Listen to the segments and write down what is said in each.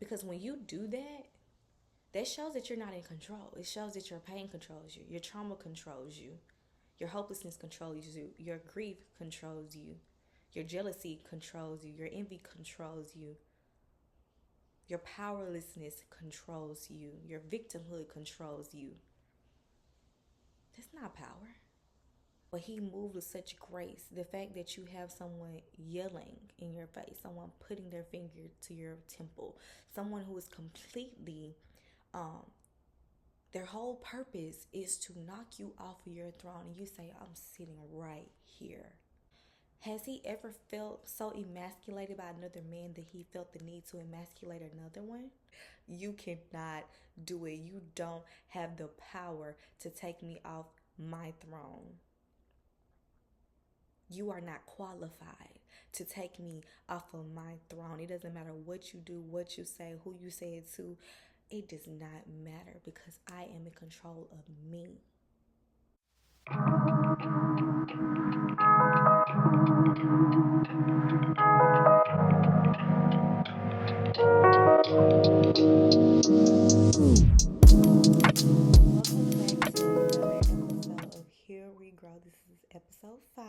Because when you do that, that shows that you're not in control. It shows that your pain controls you, your trauma controls you, your hopelessness controls you, your grief controls you, your jealousy controls you, your envy controls you, your powerlessness controls you, your victimhood controls you. That's not power. But he moved with such grace. The fact that you have someone yelling in your face, someone putting their finger to your temple, someone who is completely, um, their whole purpose is to knock you off of your throne, and you say, I'm sitting right here. Has he ever felt so emasculated by another man that he felt the need to emasculate another one? You cannot do it. You don't have the power to take me off my throne. You are not qualified to take me off of my throne. It doesn't matter what you do, what you say, who you say it to. It does not matter because I am in control of me. Welcome back to another episode of Here We Grow. This is episode 5.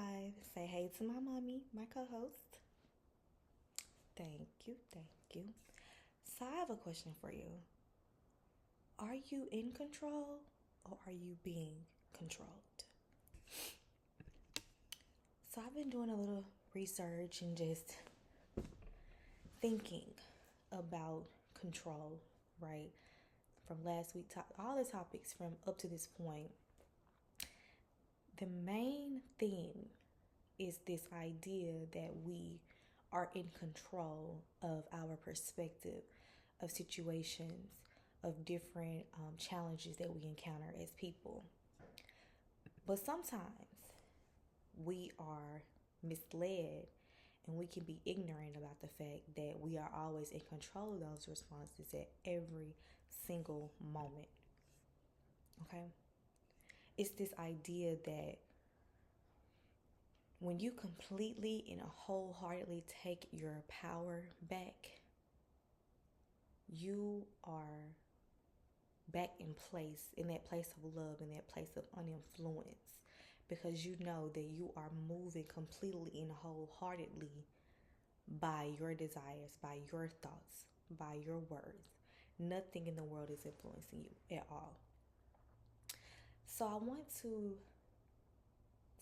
Say hey to my mommy, my co host. Thank you, thank you. So, I have a question for you. Are you in control or are you being controlled? So, I've been doing a little research and just thinking about control, right? From last week, all the topics from up to this point. The main thing is this idea that we are in control of our perspective of situations, of different challenges that we encounter as people. But sometimes we are misled and we can be ignorant about the fact that we are always in control of those responses at every single moment. Okay? It's this idea that when you completely and wholeheartedly take your power back, you are back in that place of love, in that place of uninfluence, because you know that you are moving completely and wholeheartedly by your desires, by your thoughts, by your words. Nothing in the world is influencing you at all. So I want to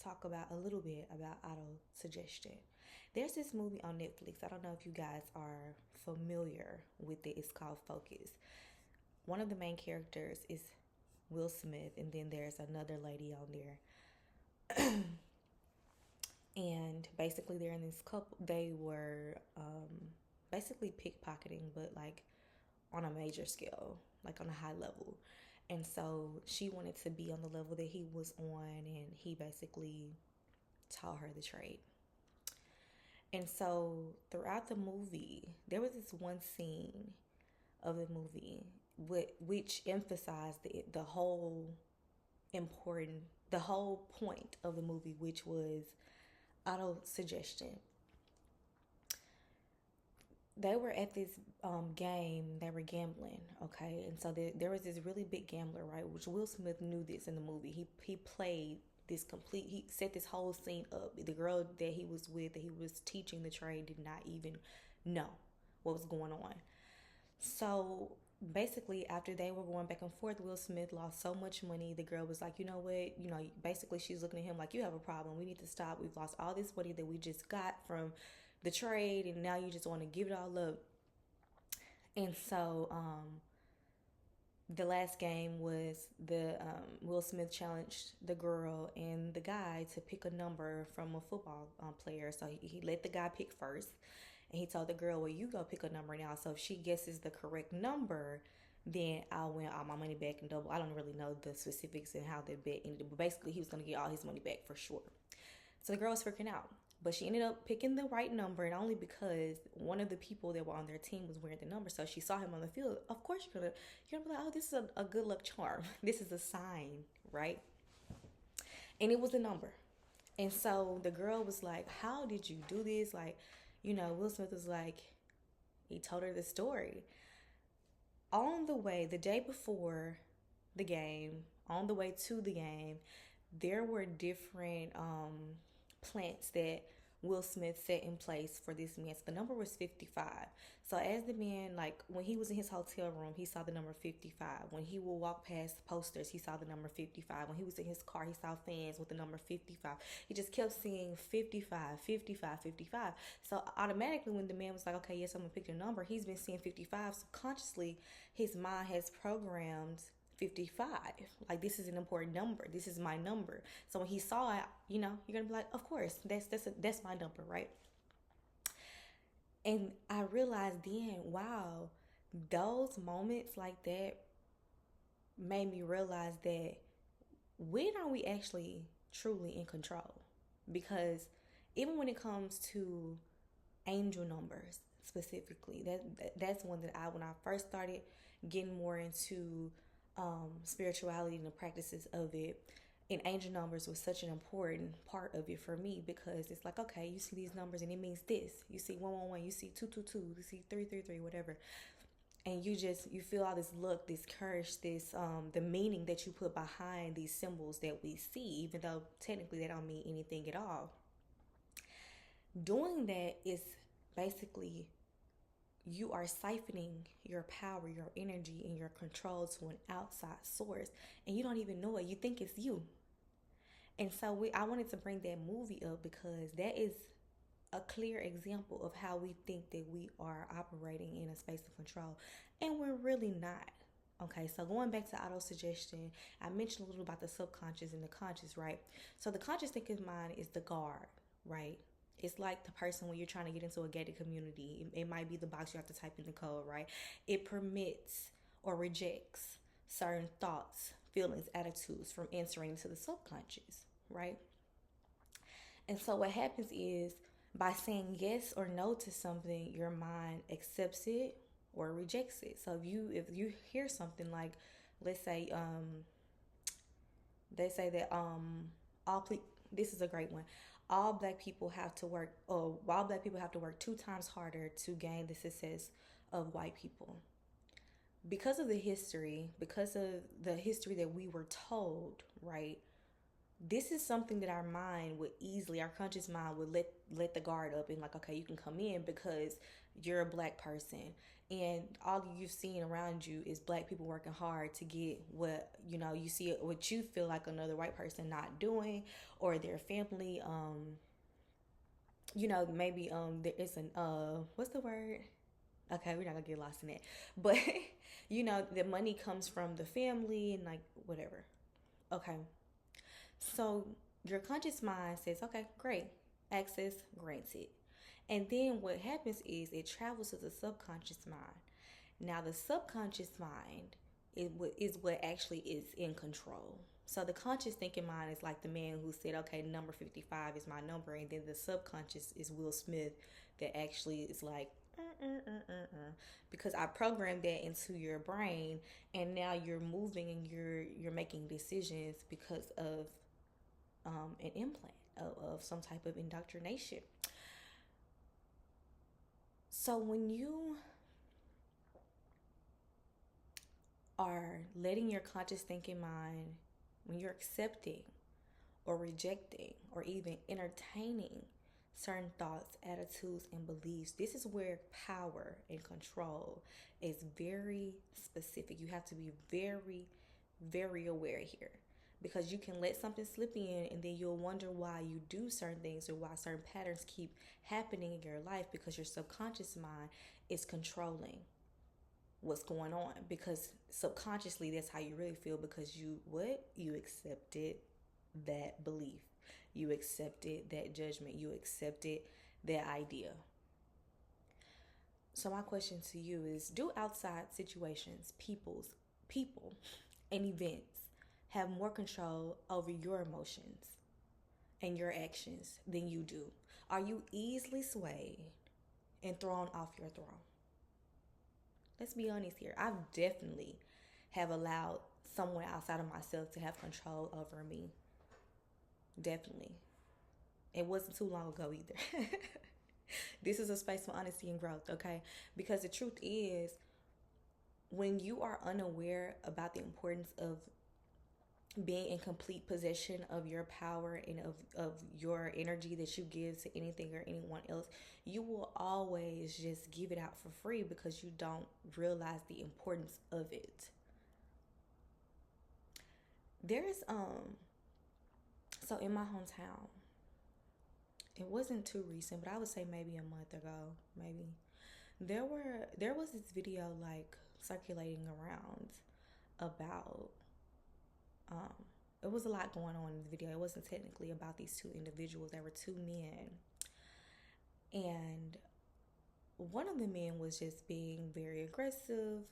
talk about a little bit about auto suggestion. There's this movie on Netflix. I don't know if you guys are familiar with it. It's called Focus. One of the main characters is Will Smith, and then there's another lady on there. And basically, they're in this couple. They were basically pickpocketing, but like on a major scale, like on a high level. And so she wanted to be on the level that he was on, and he basically taught her the trade. And so throughout the movie, there was this one scene of the movie which emphasized the whole important, the whole point of the movie, which was auto suggestion. They were at this game. They were gambling, okay, and so there was this really big gambler, right? Which Will Smith knew this in the movie. He played this complete. He set this whole scene up. The girl that he was with, that he was teaching the trade, did not even know what was going on. So basically, after they were going back and forth, Will Smith lost so much money. The girl was like, you know what? Basically, she's looking at him like, you have a problem. We need to stop. We've lost all this money that we just got from the trade, and now you just want to give it all up. And so, the last game was the Will Smith challenged the girl and the guy to pick a number from a football player. So he let the guy pick first, and he told the girl, "Well, you go pick a number now. So if she guesses the correct number, then I'll win all my money back and double." I don't really know the specifics and how the bet ended, but basically he was going to get all his money back for sure. So the girl was freaking out. But she ended up picking the right number, and only because one of the people that were on their team was wearing the number. So she saw him on the field. Of course, you're gonna be like, oh, this is a good luck charm. This is a sign, right? And it was a number. And so the girl was like, how did you do this? Like, Will Smith was like, he told her the story. On the way, the day before the game, on the way to the game, there were different plants that Will Smith set in place for this man. So the number was 55. So as the man, like when he was in his hotel room, he saw the number 55. When he would walk past posters, he saw the number 55. When he was in his car, he saw fans with the number 55. He just kept seeing 55, 55, 55. So automatically when the man was like, okay, yes, I'm gonna pick your number, he's been seeing 55. Subconsciously, his mind has programmed 55. Like, this is an important number, this is my number. So when he saw it, you're gonna be like, of course, that's my number, right? And I realized then, wow, those moments like that made me realize that when are we actually truly in control? Because even when it comes to angel numbers specifically, that's one that when I first started getting more into spirituality and the practices of it, and angel numbers was such an important part of it for me, because it's like, okay, you see these numbers and it means this. You see 111, you see 222, you see 333, whatever. And you feel all this luck, this courage, this the meaning that you put behind these symbols that we see, even though technically they don't mean anything at all. Doing that is basically, you are siphoning your power, your energy, and your control to an outside source, and you don't even know it. You think it's you. And so I wanted to bring that movie up because that is a clear example of how we think that we are operating in a space of control, and we're really not. Okay, so going back to autosuggestion, I mentioned a little about the subconscious and the conscious, right? So the conscious thinking mind is the guard, right? It's like the person when you're trying to get into a gated community. It might be the box you have to type in the code, right? It permits or rejects certain thoughts, feelings, attitudes from entering into the subconscious, right? And so what happens is, by saying yes or no to something, your mind accepts it or rejects it. So if you hear something like, let's say they say that this is a great one. All black people have to work, or all black people have to work 2 times harder to gain the success of white people. Because of the history that we were told, right? This is something that our conscious mind would let the guard up and like, okay, you can come in because you're a black person, and all you've seen around you is black people working hard to get what you see, what you feel like another white person not doing, or their family. Maybe there is an what's the word? Okay, we're not gonna get lost in it, but the money comes from the family and like whatever. Okay, so your conscious mind says, okay, great, access granted. And then what happens is it travels to the subconscious mind. Now, the subconscious mind is what actually is in control. So the conscious thinking mind is like the man who said, okay, number 55 is my number. And then the subconscious is Will Smith that actually is like, because I programmed that into your brain, and now you're moving and you're making decisions because of an implant of some type of indoctrination. So when you are letting your conscious thinking mind, when you're accepting or rejecting or even entertaining certain thoughts, attitudes, and beliefs, this is where power and control is very specific. You have to be very, very aware here, because you can let something slip in and then you'll wonder why you do certain things or why certain patterns keep happening in your life, because your subconscious mind is controlling what's going on, because subconsciously that's how you really feel, because you accepted that belief, you accepted that judgment, you accepted that idea. So my question to you is, do outside situations, people and events have more control over your emotions and your actions than you do? Are you easily swayed and thrown off your throne? Let's be honest here. I definitely have allowed someone outside of myself to have control over me. Definitely. It wasn't too long ago either. This is a space for honesty and growth, okay? Because the truth is, when you are unaware about the importance of being in complete possession of your power and of your energy that you give to anything or anyone else, you will always just give it out for free because you don't realize the importance of it. There's so in my hometown, it wasn't too recent, but I would say maybe a month ago, maybe there was this video like circulating around about um it was a lot going on in the video. It wasn't technically about these two individuals. There were two men, and one of the men was just being very aggressive,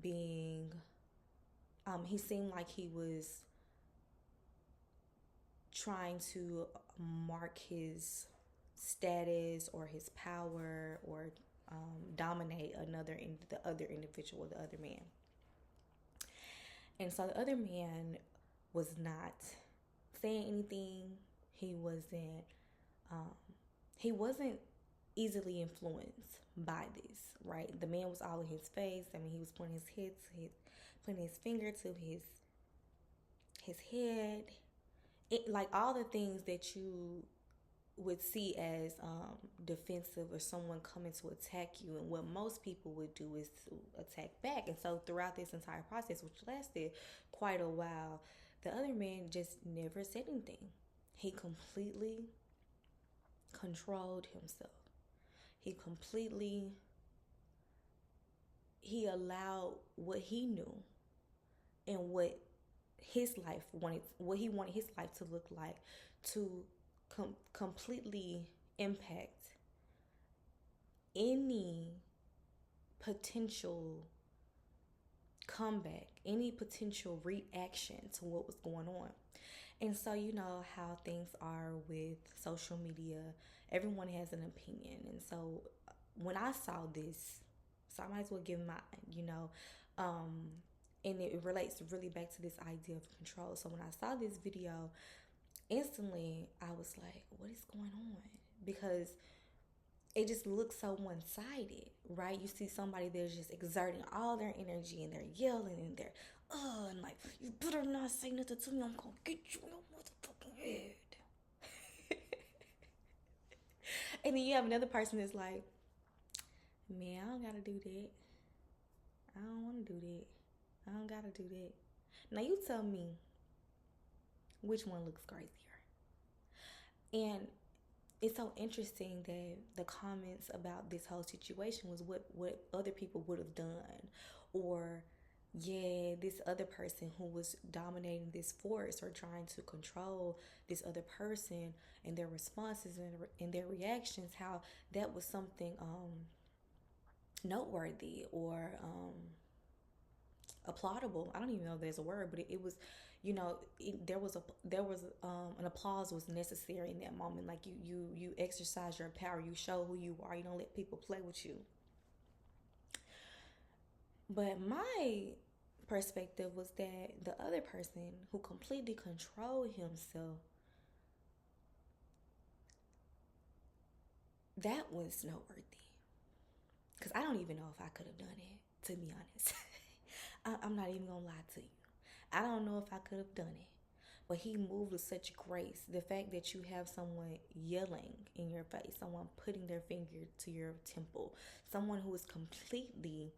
being he seemed like he was trying to mark his status or his power or dominate the other individual, the other man. And so the other man was not saying anything. He wasn't um, he wasn't easily influenced by this, right? The man was all in his face. I mean, he was pointing his finger to his head. It, like all the things that you would see as defensive or someone coming to attack you, and what most people would do is to attack back. And so throughout this entire process, which lasted quite a while, the other man just never said anything. He completely controlled himself. He allowed what he knew and what he wanted his life to look like, to completely impact any potential comeback, any potential reaction to what was going on. And so, you know how things are with social media, everyone has an opinion. And so, when I saw this, so I might as well give mine, you know, um, and it relates really back to this idea of control. So, when I saw this video, instantly I was like, what is going on? Because it just looks so one-sided, right? You see somebody that's just exerting all their energy and they're yelling and they're and like, you better not say nothing to me, I'm gonna get you in your motherfucking head. And then you have another person that's like, man, I don't gotta do that. I don't wanna do that. I don't gotta do that. Now you tell me which one looks crazier. And it's so interesting that the comments about this whole situation was what other people would have done, or yeah, this other person who was dominating this force or trying to control this other person, and their responses and their reactions, how that was something noteworthy or applaudable. I don't even know if there's a word, but it was, you know, an applause was necessary in that moment. Like you exercise your power, you show who you are, you don't let people play with you. But my perspective was that the other person who completely controlled himself, that was noteworthy. Because I don't even know if I could have done it, to be honest. I'm not even gonna lie to you. I don't know if I could have done it. But he moved with such grace. The fact that you have someone yelling in your face, someone putting their finger to your temple, someone who is completely,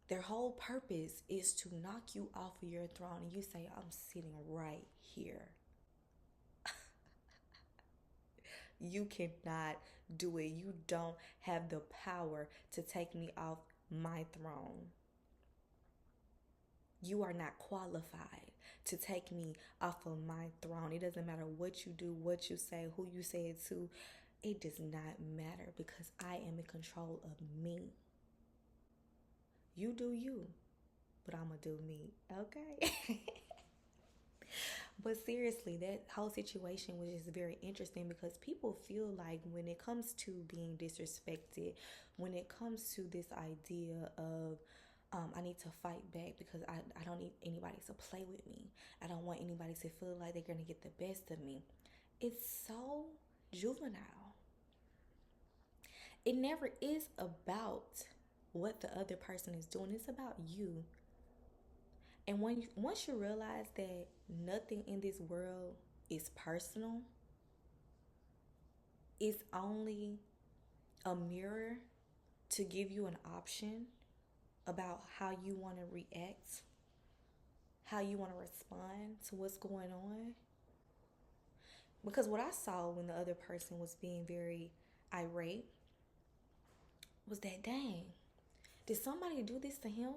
their whole purpose is to knock you off of your throne, and you say, I'm sitting right here. You cannot do it. You don't have the power to take me off my throne. You are not qualified to take me off of my throne. It doesn't matter what you do, what you say, who you say it to. It does not matter, because I am in control of me. You do you, but I'm going to do me. Okay? But seriously, that whole situation was just very interesting, because people feel like when it comes to being disrespected, when it comes to this idea of I need to fight back because I don't need anybody to play with me. I don't want anybody to feel like they're going to get the best of me. It's so juvenile. It never is about what the other person is doing. It's about you. And once you realize that nothing in this world is personal, it's only a mirror to give you an option about how you want to react, how you want to respond to what's going on. Because what I saw when the other person was being very irate was that, dang, did somebody do this to him?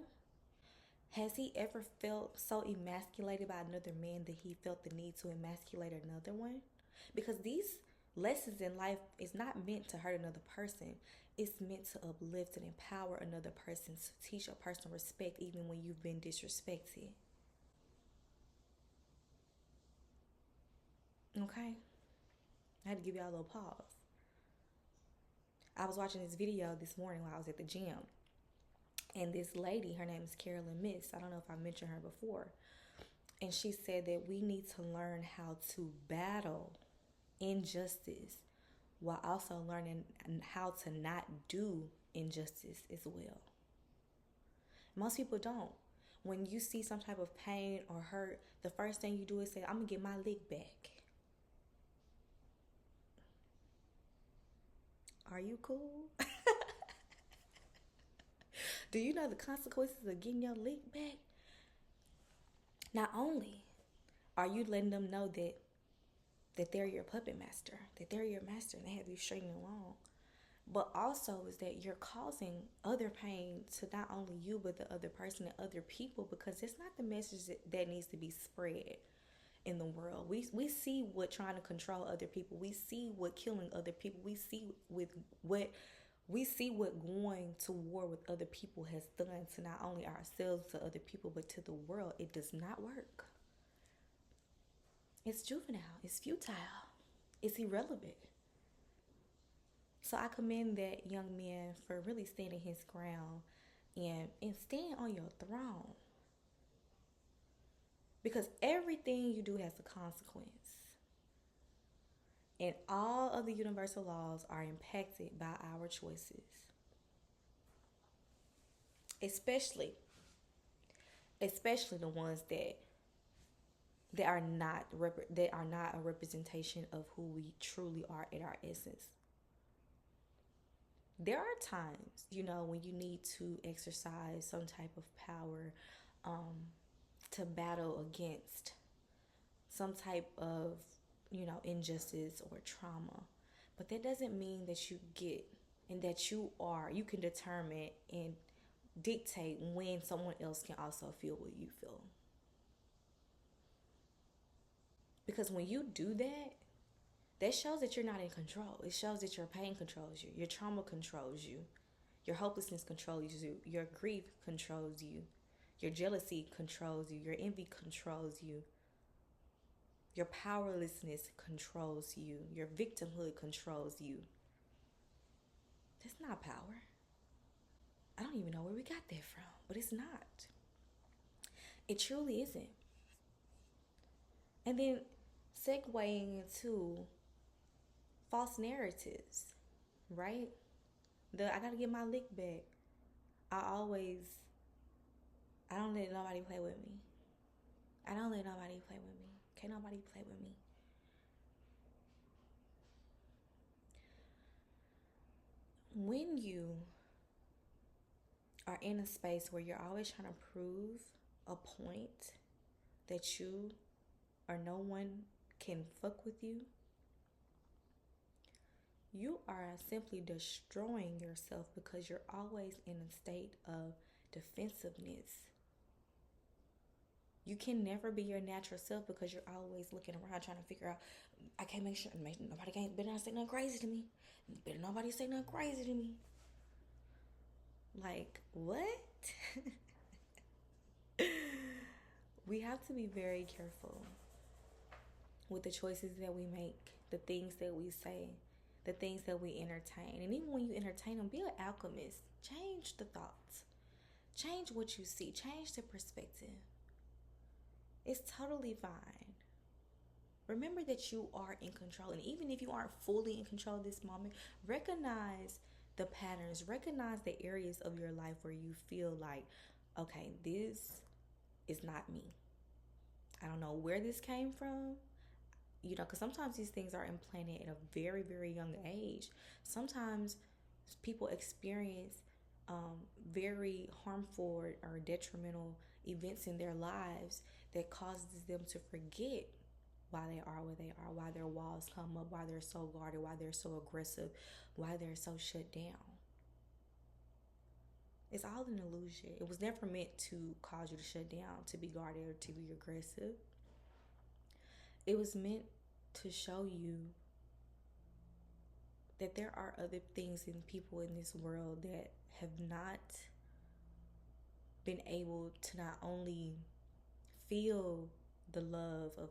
Has he ever felt so emasculated by another man that he felt the need to emasculate another one? Because these lessons in life is not meant to hurt another person. It's meant to uplift and empower another person, to teach a person respect even when you've been disrespected. Okay? I had to give y'all a little pause. I was watching this video this morning while I was at the gym. And this lady, her name is Carolyn Miss. I don't know if I mentioned her before. And she said that we need to learn how to battle injustice while also learning how to not do injustice as well. Most people don't. When you see some type of pain or hurt, the first thing you do is say, I'm going to get my lick back. Are you cool? Do you know the consequences of getting your lick back? Not only are you letting them know that they're your puppet master, that they're your master and they have you straight and along, but also is that you're causing other pain to not only you but the other person and other people, because it's not the message that needs to be spread in the world. We see what trying to control other people. We see what killing other people. We see what going to war with other people has done to not only ourselves, to other people, but to the world. It does not work. It's juvenile. It's futile. It's irrelevant. So I commend that young man for really standing his ground and staying on your throne. Because everything you do has a consequence. And all of the universal laws are impacted by our choices. Especially the ones that are not a representation of who we truly are at our essence. There are times, when you need to exercise some type of power, to battle against some type of, injustice or trauma. But that doesn't mean that you get and that you can determine and dictate when someone else can also feel what you feel. Because when you do that, that shows that you're not in control. It shows that your pain controls you, your trauma controls you, your hopelessness controls you, your grief controls you, your jealousy controls you, your envy controls you, your powerlessness controls you, your victimhood controls you. That's not power. I don't even know where we got that from, but it's not. It truly isn't. And then segueing into false narratives, right? I gotta get my lick back. I don't let nobody play with me. I don't let nobody play with me. Can't nobody play with me. When you are in a space where you're always trying to prove a point that you or no one can fuck with you, you are simply destroying yourself because you're always in a state of defensiveness. You can never be your natural self because you're always looking around trying to figure out, I can't make sure nobody better not say nothing crazy to me. Better nobody say nothing crazy to me. Like, what? We have to be very careful with the choices that we make, the things that we say, the things that we entertain. And even when you entertain them, be an alchemist. Change the thoughts. Change what you see. Change the perspective. It's totally fine. Remember that you are in control. And even if you aren't fully in control of this moment, recognize the patterns. Recognize the areas of your life where you feel like, okay, this is not me. I don't know where this came from. Because sometimes these things are implanted at a very, very young age. Sometimes people experience very harmful or detrimental events in their lives that causes them to forget why they are where they are, why their walls come up, why they're so guarded, why they're so aggressive, why they're so shut down. It's all an illusion. It was never meant to cause you to shut down, to be guarded, or to be aggressive. It was meant to show you that there are other things and people in this world that have not been able to not only feel the love of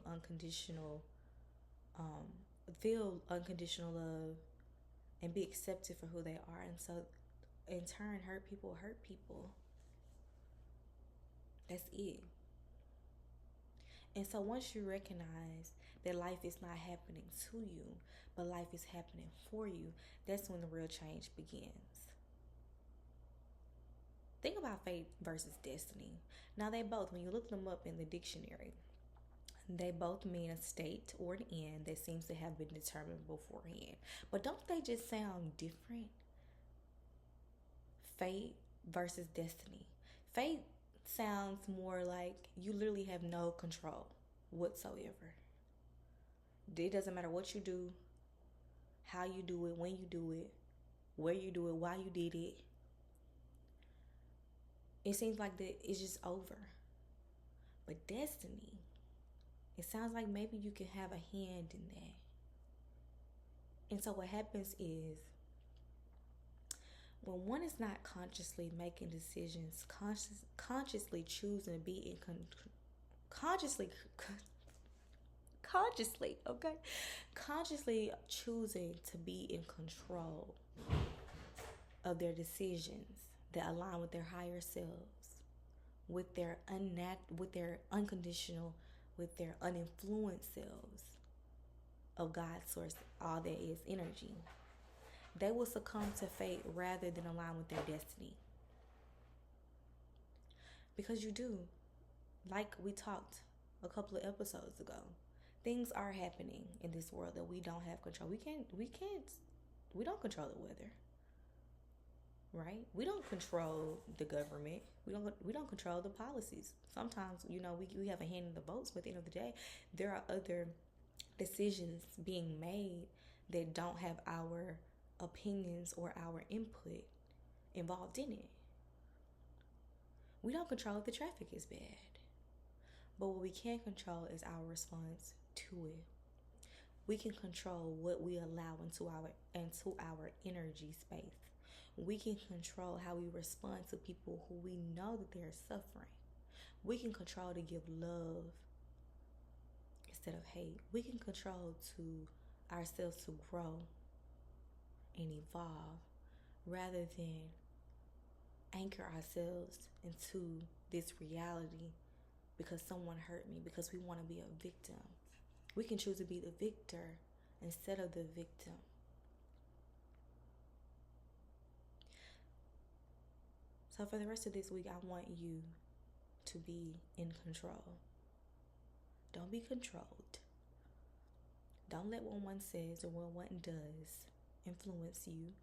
feel unconditional love and be accepted for who they are, and so in turn hurt people. That's it. And so once you recognize that life is not happening to you, but life is happening for you, that's when the real change begins. Think about fate versus destiny. Now, they both, when you look them up in the dictionary, they both mean a state or an end that seems to have been determined beforehand. But don't they just sound different? Fate versus destiny. Fate sounds more like you literally have no control whatsoever. It doesn't matter what you do, how you do it, when you do it, where you do it, why you did it. It seems like that it's just over. But destiny, it sounds like maybe you can have a hand in that. And so what happens is, when one is not consciously making decisions, consciously choosing to be in consciously choosing to be in control of their decisions that align with their higher selves, with their unconditional, with their uninfluenced selves of God's source, all that is energy. They will succumb to fate rather than align with their destiny. Because you do. Like we talked a couple of episodes ago, things are happening in this world that we don't have control. We don't control the weather. Right? We don't control the government. We don't control the policies. Sometimes, we have a hand in the votes, but at the end of the day, there are other decisions being made that don't have our opinions or our input involved in it. We don't control if the traffic is bad. But what we can control is our response to it. We can control what we allow into our energy space. We can control how we respond to people who we know that they're suffering. We can control to give love instead of hate. We can control to ourselves to grow and evolve rather than anchor ourselves into this reality because someone hurt me, because we want to be a victim. We can choose to be the victor instead of the victim. So for the rest of this week, I want you to be in control. Don't be controlled. Don't let what one says or what one does influence you.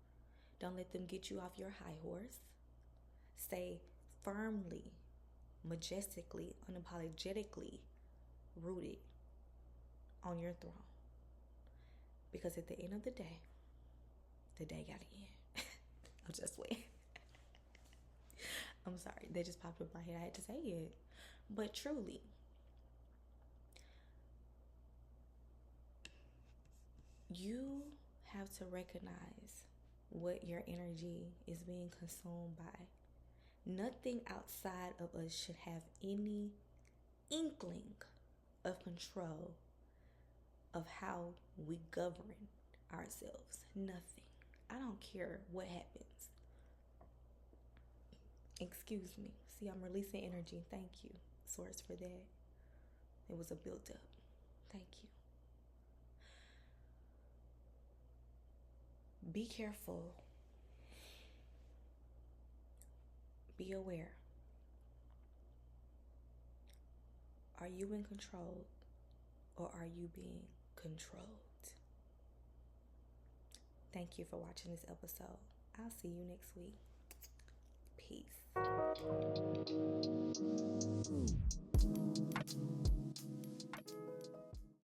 Don't let them get you off your high horse. Stay firmly, majestically, unapologetically rooted on your throne. Because at the end of the day gotta end. I'm just waiting. I'm sorry, that just popped up in my head. I had to say it. But truly, you have to recognize what your energy is being consumed by. Nothing outside of us should have any inkling of control of how we govern ourselves. Nothing. I don't care what happens. Excuse me. See, I'm releasing energy. Thank you, Source, for that. It was a build-up. Thank you. Be careful Be aware. Are you in control or are you being controlled? Thank you for watching this episode. I'll see you next week. Peace.